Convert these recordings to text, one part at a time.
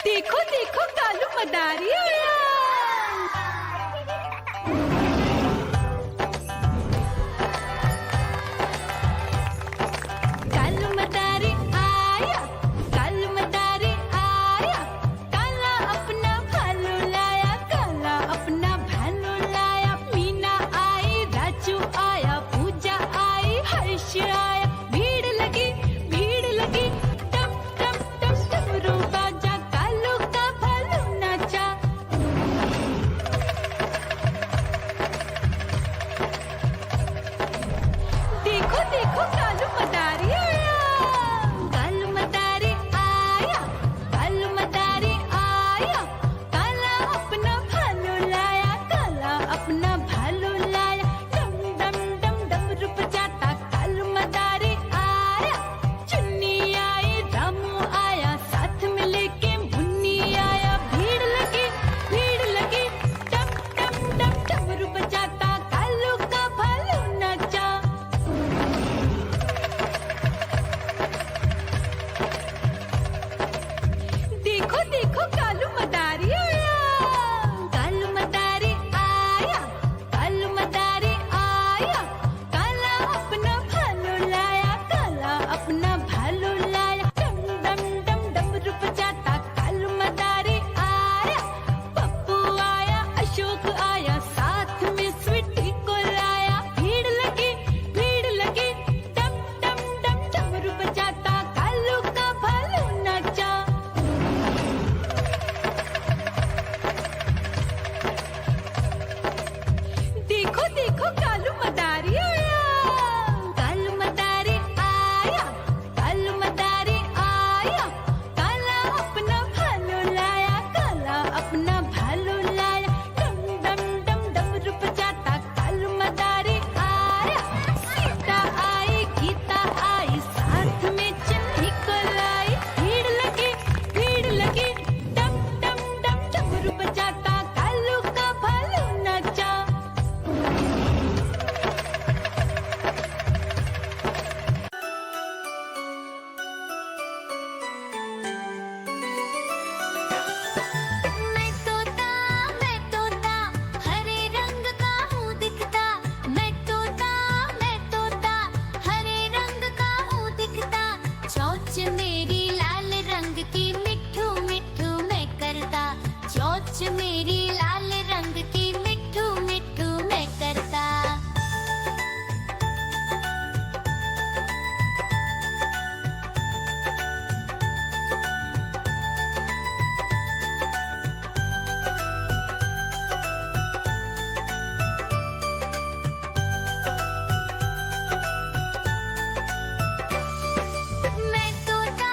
देखो देखो कालू मदारी आया। कालू मदारी आया, कालू मदारी आया, काला अपना भालू लाया, काला अपना भालू लाया। मीना आई, राजू आया, पूजा आई, हर्ष आया। भीड़ लगी टम टम टम डमरू बाजा, कालू का भालू नाचा। देखो देखो कालू मदारी आया, कालू मदारी आया, कालू मदारी आया, काला अपना भालू लाया, काला अपना भालू लाया। डम डम डम डमरू बजाता कालू मदारी आया। चुन्नी आई, रामू आया, साथ में लेके मुन्नी आया। भीड़ लगी टम टम टम डमरू बजाता कालू का भालू नाचा। देखो देखो कालू मदारी आया, कालू मदारी आया, कालू मदारी आया, काला अपना भालू लाया, काला अपना भालू लाया। डम डम डम डमरू बजाता कालू मदारी आया। पप्पू आया, अशोक आया, साथ में स्वीटी को लाया। भीड़ लगी टम टम टम डमरू बजाता कालू का भालू नाचा। देखो देखो कालू मदारी आया, कालू मदारी आया, कालू मदारी आया, काला अपना भालू लाया, काला अपना भालू लाया। डम डम डम डमरू बजाता कालू मदारी आया। सीता आई, गीता आई, साथ में चन्नी को लाई। भीड़ लगी टम टम डम डमरू बजाता कालू का भालू नाचा। मैं तोता हरे रंग का हूँ दिखता। मैं तोता हरे रंग का हूँ दिखता। चोंच मेरी लाल रंग की मिट्ठू मिट्ठू मैं करता। चोंच मेरी लाल रंग की मिट्ठू मिट्ठू मैं करता। मैं तोता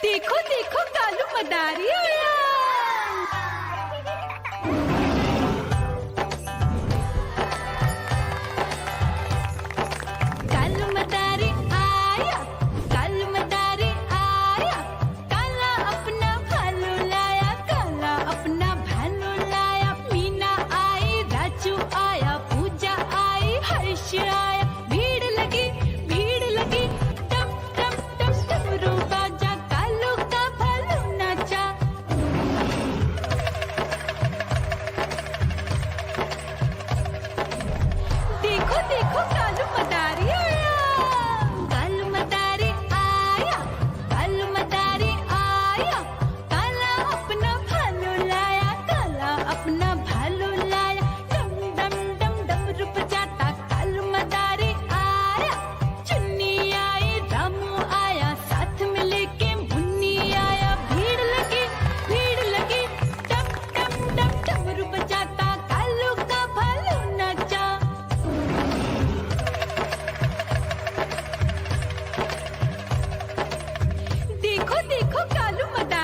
देखो देखो कालू मदारी आया। कालू मदारी आया, कालू मदारी आया, काला अपना भालू लाया, काला अपना भालू लाया। मीना आई, राजू आया, पूजा आई, हर्ष आया। भीड़ लगी टम टम टम डमरू बाजा, कालू का भालू नाचा। देखो देखो कालू मदारी आया, कालू मदारी आया, कालू मदारी आया, काला अपना भालू लाया, काला अपना भालू लाया। डम डम डम डमरू बजाता कालू मदारी आया। चुन्नी आई, रामू आया, साथ में लेके मुन्नी आया। भीड़ लगी टम टम टम डमरू बजाता कालू का भालू नाचा। देखो देखो कालू मदारी